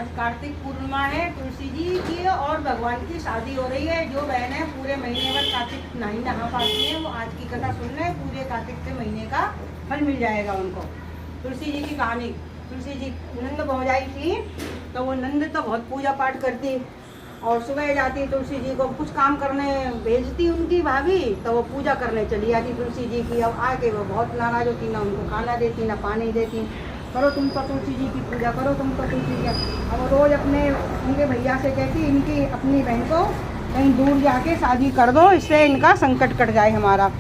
आज कार्तिक पूर्णिमा है, तुलसी जी की और भगवान की शादी हो रही है। जो बहनें पूरे महीने भर कार्तिक नहीं नहा पाती हैं, वो आज की कथा सुन रहे हैं। पूरे कार्तिक के महीने का फल मिल जाएगा उनको। तुलसी जी की कहानी। तुलसी जी नंद भौजाई थी, तो वो नंद तो बहुत पूजा पाठ करती और सुबह जाती तुलसी जी को कुछ काम करने भेजती उनकी भाभी, तो वो पूजा करने चली जाती तुलसी जी की। अब आके वो बहुत नाराज होती, ना उनको खाना देती ना पानी देती। करो तुम तो तुलसी जी की पूजा, करो तुम तो तुलसी जी। अब रोज़ अपने उनके भैया से कहती इनकी अपनी बहन को कहीं दूर जाके शादी कर दो, इससे इनका संकट कट जाए हमारा।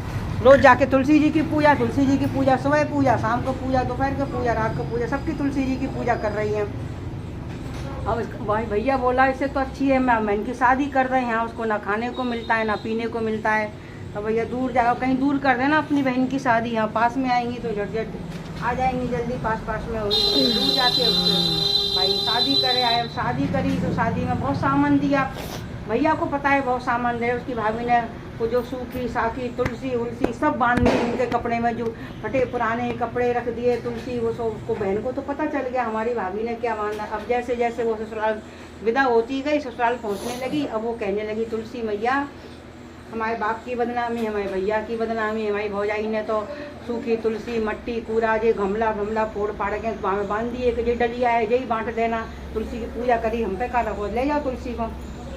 रोज़ जाके तुलसी जी की पूजा, तुलसी जी की पूजा, सुबह पूजा, शाम को पूजा, दोपहर को पूजा, रात को पूजा, सबकी तुलसी जी की पूजा कर रही हैं। अब भाई भैया बोला इससे तो अच्छी है मैं इनकी शादी कर रहे हैं, यहाँ उसको ना खाने को मिलता है ना पीने को मिलता है। तो भैया दूर जाओ, कहीं दूर कर देना अपनी बहन की शादी, यहाँ पास में आएंगी तो झट झट आ जाएंगी, जल्दी पास पास में होगी। दूर जाके उससे भाई शादी करे आए, शादी करी तो शादी में बहुत सामान दिया। भैया को पता है बहुत सामान दे। उसकी भाभी ने वो जो सूखी साखी तुलसी उलसी सब बांध दी उनके कपड़े में, जो फटे पुराने कपड़े रख दिए तुलसी, वो सब उसको बहन को तो पता चल गया हमारी भाभी ने क्या बांधा। अब जैसे जैसे वो ससुराल विदा होती गई, ससुराल पहुंचने लगी, अब वो कहने लगी तुलसी मैया हमारे बाप की बदनामी, हमारे भैया की बदनामी, हमारी भौजाई ने तो सूखी तुलसी मट्टी कूड़ा जे गमला गमला फोड़ फाड़ के वहाँ में बांध दिए कि जे डलिया है यही बांट देना, तुलसी की पूजा करी हम पे का रखो, ले जाओ तुलसी को।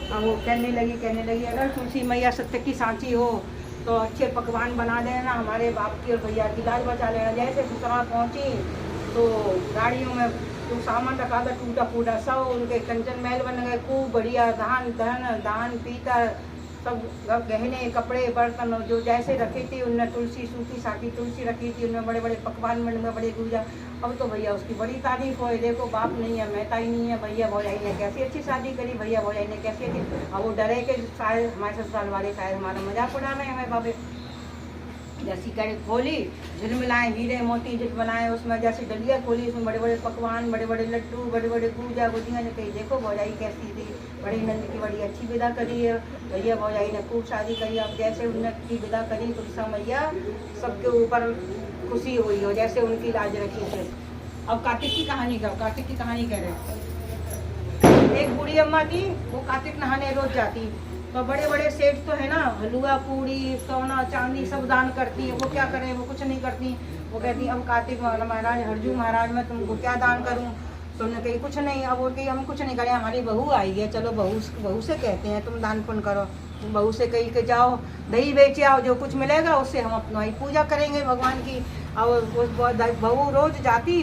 अब वो कहने लगी अगर तुलसी मैया सत्य की सांची हो तो अच्छे पकवान बना देना, हमारे बाप की और भैया की लाज बचा लेना। जैसे ससुराल पहुँची तो गाड़ियों में तो सामान रखा था टूटा फूटा, सब उनके कंचन महल बन गए, खूब बढ़िया दान पीतल सब गहने कपड़े बर्तन जो जैसे रखी थी उनने तुलसी सूखी साखी तुलसी रखी थी, उनमें बड़े बड़े पकवान बन गए, बड़े पूजा। अब तो भैया उसकी बड़ी तारीफ हो, देखो बाप नहीं है मेहता ही नहीं है, भैया भौजाई ने कैसी अच्छी शादी करी, भैया भौजाई ने कैसी अच्छी। अब वो डरे के शायद हमारे ससुराल वाले शायद हमारा मजाक उड़ा रहे हैं हमारे बाबे। जैसी कड़ी खोली झिलमिलाए हीरे मोती जिट बनाए, उसमें जैसी डलिया खोली उसमें बड़े बड़े पकवान, बड़े बड़े लड्डू, बड़े बड़े पूजा गुजियाँ। जो कही देखो भौजाई कैसी थी, बड़ी नंद की बड़ी अच्छी विदा करी है भैया भौजाई ने, खूब शादी करी। अब जैसे उन्होंने की विदा करी तुलसा मैया सबके ऊपर खुशी हुई हो, जैसे उनकी लाज रखी थी। अब कार्तिक की कहानी करो, कार्तिक की कहानी कह रहे। एक बूढ़ी अम्मा थी, वो कार्तिक नहाने रोज जाती, तो बड़े बड़े सेठ तो है ना, हलवा पूड़ी सोना चांदी सब दान करती है। वो क्या करें, वो कुछ नहीं करती। वो कहती अब कार्तिक महाराज हरजू महाराज मैं तुमको क्या दान करूं। तो उन्होंने कही कुछ नहीं। अब वो कही हम कुछ नहीं करें, हमारी बहू आई है, चलो बहू से कहते हैं तुम दान पुण्य करो। बहू से कही कि जाओ दही बेचे आओ, जो कुछ मिलेगा उससे हम अपना ही पूजा करेंगे भगवान की। अब बहू रोज जाती